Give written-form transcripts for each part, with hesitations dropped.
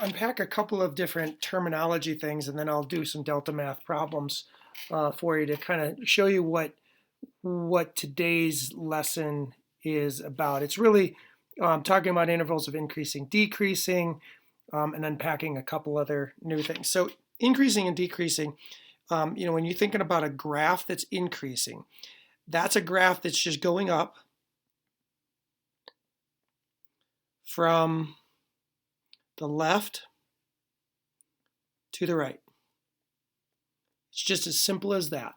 unpack a couple of different terminology things, and then I'll do some delta math problems for you to kind of show you what today's lesson is about. It's really talking about intervals of increasing, decreasing, and unpacking a couple other new things. So increasing and decreasing, when you're thinking about a graph that's increasing, that's a graph that's just going up from the left to the right. It's just as simple as that.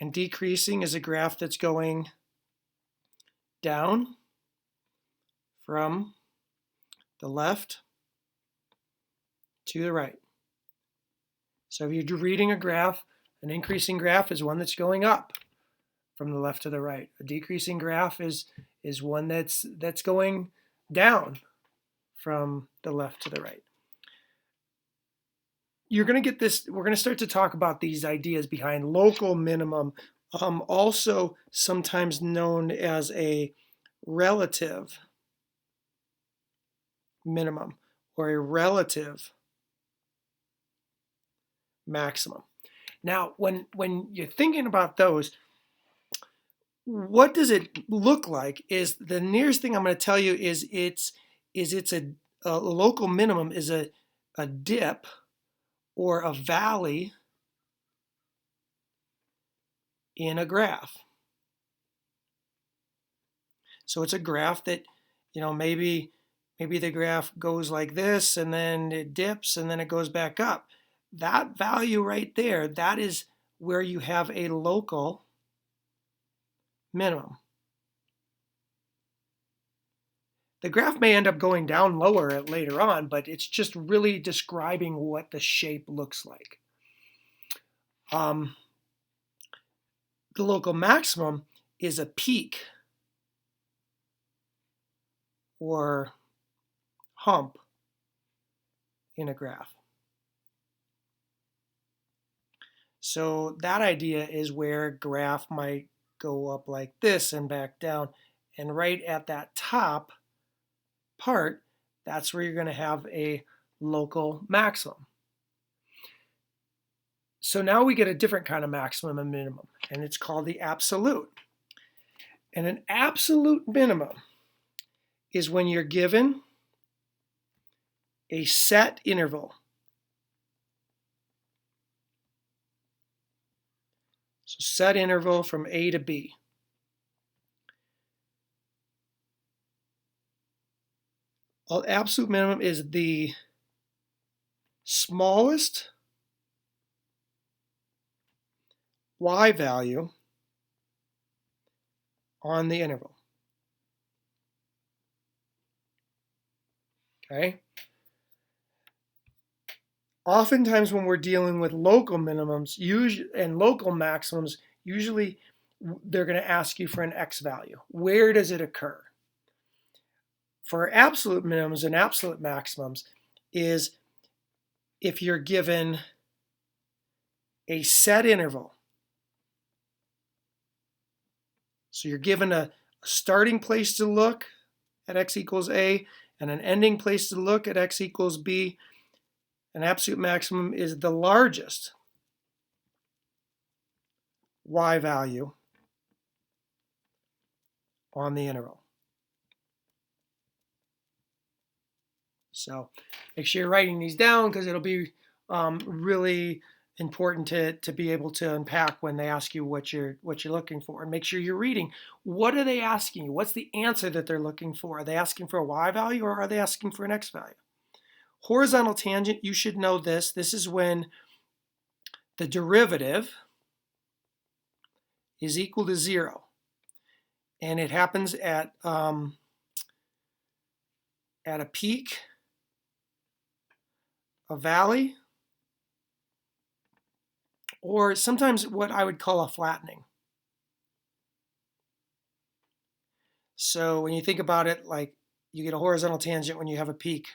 And decreasing is a graph that's going down from the left to the right. So if you're reading a graph, an increasing graph is one that's going up from the left to the right. A decreasing graph is one that's going down from the left to the right. You're going to get this, we're going to start to talk about these ideas behind local minimum, also sometimes known as a relative minimum or a relative maximum. Now, when you're thinking about those, what does it look like? Is the nearest thing I'm going to tell you is it's a local minimum is a dip or a valley in a graph. So it's a graph that, maybe the graph goes like this and then it dips and then it goes back up. That value right there, that is where you have a local minimum. The graph may end up going down lower later on, but it's just really describing what the shape looks like. The local maximum is a peak or hump in a graph. So that idea is where a graph might go up like this and back down. And right at that top part, that's where you're going to have a local maximum. So now we get a different kind of maximum and minimum, and it's called the absolute. And an absolute minimum is when you're given a set interval. So set interval from A to B. Absolute minimum is the smallest y value on the interval. Okay? Oftentimes when we're dealing with local minimums and local maximums, usually they're going to ask you for an x value. Where does it occur? For absolute minimums and absolute maximums is if you're given a set interval. So you're given a starting place to look at x equals a and an ending place to look at x equals b. An absolute maximum is the largest y value on the interval. So make sure you're writing these down because it'll be really important to be able to unpack when they ask you what you're looking for. And make sure you're reading. What are they asking you? What's the answer that they're looking for? Are they asking for a y value or are they asking for an x value? Horizontal tangent, you should know this. This is when the derivative is equal to 0. And it happens at a peak, a valley, or sometimes what I would call a flattening. So when you think about it, like you get a horizontal tangent when you have a peak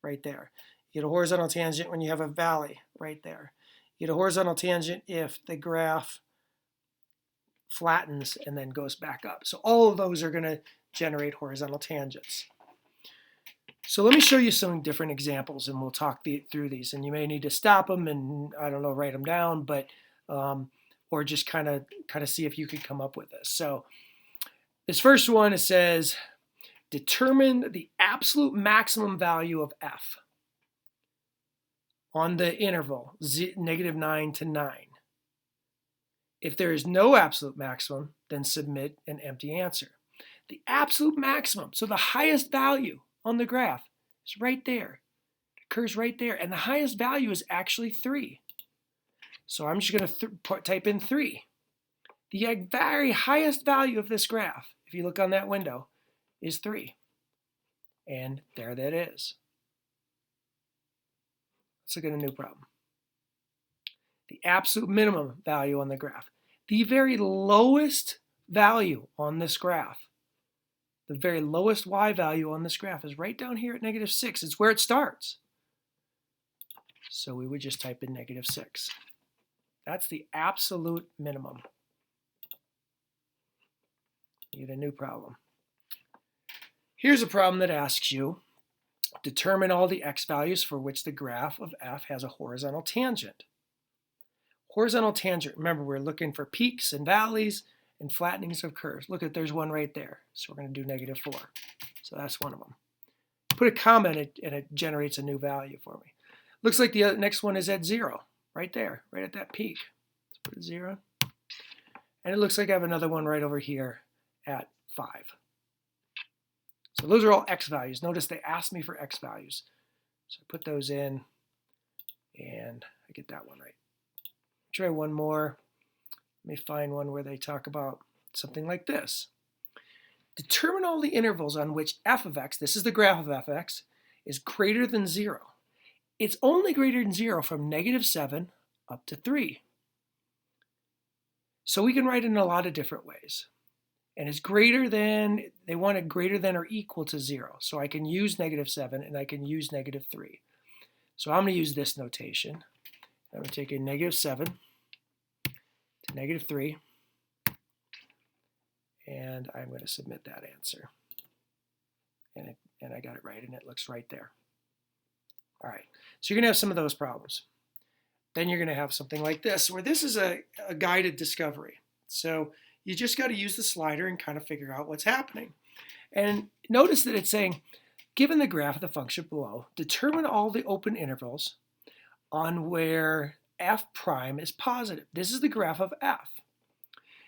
right there. You get a horizontal tangent when you have a valley right there. You get a horizontal tangent if the graph flattens and then goes back up. So all of those are going to generate horizontal tangents. So let me show you some different examples, and we'll talk through these. And you may need to stop them and, I don't know, write them down, but or just kind of see if you could come up with this. So this first one, it says, determine the absolute maximum value of f on the interval -9 to 9. If there is no absolute maximum, then submit an empty answer. The absolute maximum, so the highest value on the graph, is right there. It occurs right there. And the highest value is actually 3. So I'm just going to type in 3. The very highest value of this graph, if you look on that window, is 3. And there that is. Let's look at a new problem. The absolute minimum value on the graph. The very lowest value on this graph, the very lowest y value on this graph is right down here at -6. It's where it starts. So we would just type in -6. That's the absolute minimum. You get a new problem. Here's a problem that asks you, determine all the x values for which the graph of f has a horizontal tangent. Horizontal tangent, remember we're looking for peaks and valleys and flattenings of curves. Look at, there's one right there. So we're going to do -4. So that's one of them. Put a comma in it and it generates a new value for me. Looks like the next one is at 0, right there, right at that peak. Let's put it 0. And it looks like I have another one right over here at 5. So those are all x values. Notice they asked me for x values. So I put those in and I get that one right. Try one more. Let me find one where they talk about something like this. Determine all the intervals on which f of x, this is the graph of fx, is greater than 0. It's only greater than 0 from -7 up to 3. So we can write it in a lot of different ways. And it's greater than, they want it greater than or equal to 0. So I can use -7 and I can use -3. So I'm going to use this notation. I'm going to take a -7 to -3, and I'm going to submit that answer. And I got it right, and it looks right there. All right, so you're going to have some of those problems. Then you're going to have something like this, where this is a guided discovery. So you just got to use the slider and kind of figure out what's happening. And notice that it's saying, given the graph of the function below, determine all the open intervals on where f prime is positive. This is the graph of f.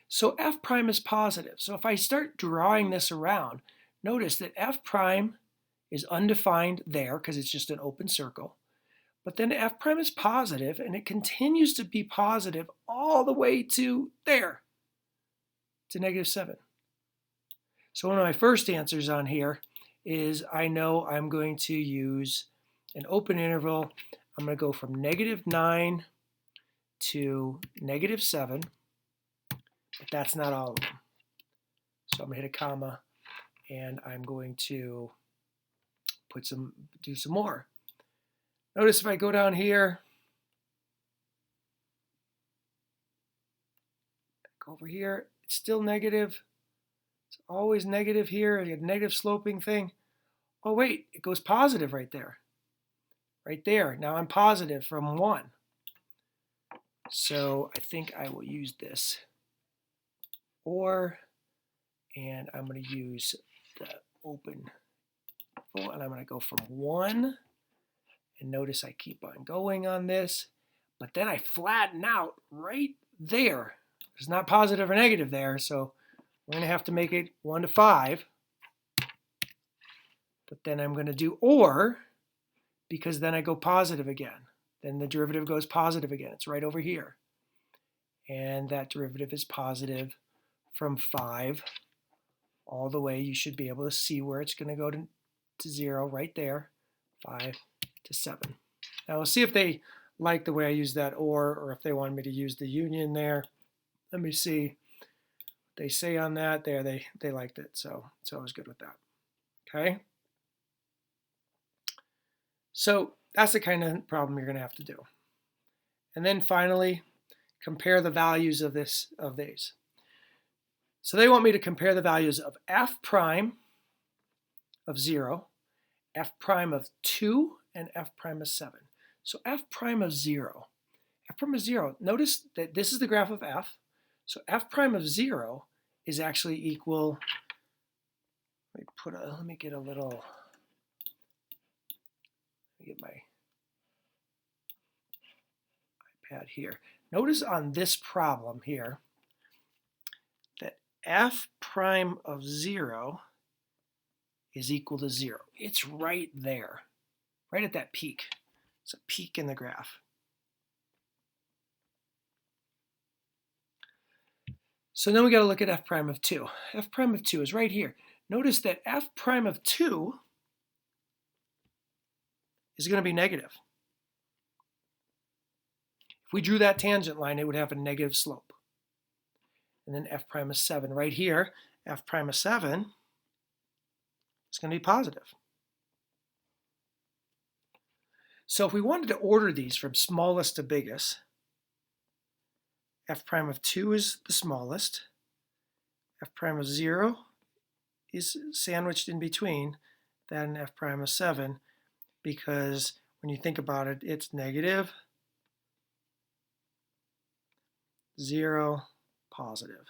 So f prime is positive. So if I start drawing this around, notice that f prime is undefined there because it's just an open circle. But then f prime is positive, and it continues to be positive all the way to there, to -7. So one of my first answers on here is I know I'm going to use an open interval. I'm going to go from -9 to -7, but that's not all of them. So I'm going to hit a comma, and I'm going to do some more. Notice if I go down here, go over here, it's still negative. It's always negative here. I get a negative sloping thing. Oh wait, it goes positive right there. Right there. Now I'm positive from 1. So I think I will use this and I'm going to use the open, and I'm going to go from 1, and notice I keep on going on this, but then I flatten out right there. There's not positive or negative there, so we're going to have to make it 1 to 5, but then I'm going to do or, because then I go positive again. Then the derivative goes positive again. It's right over here. And that derivative is positive from 5 all the way. You should be able to see where it's going to go to 0 right there, 5 to 7. Now we'll see if they like the way I use that or if they want me to use the union there. Let me see what they say on that. There, they liked it, so I was good with that. Okay? So that's the kind of problem you're going to have to do. And then finally, compare the values of these. So they want me to compare the values of f prime of 0 f prime of 2 and f prime of 7. So f prime of 0. F prime of 0, notice that this is the graph of f. So f prime of 0 is actually equal, let me get my iPad here. Notice on this problem here that f prime of 0 is equal to 0. It's right there, right at that peak. It's a peak in the graph. So then we got to look at f prime of 2. F prime of 2 is right here. Notice that f prime of 2 is going to be negative. If we drew that tangent line, it would have a negative slope. And then f prime of 7 right here, f prime of 7 is going to be positive. So if we wanted to order these from smallest to biggest, f prime of 2 is the smallest, f prime of 0 is sandwiched in between that and f prime of 7, because when you think about it, it's negative, 0, positive.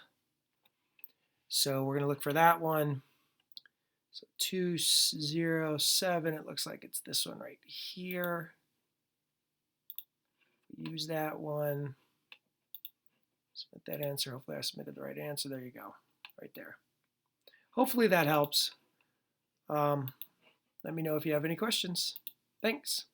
So we're going to look for that one. So 2, 0, 7, it looks like it's this one right here. Use that one. Submit that answer. Hopefully I submitted the right answer. There you go, right there. Hopefully that helps. Let me know if you have any questions. Thanks.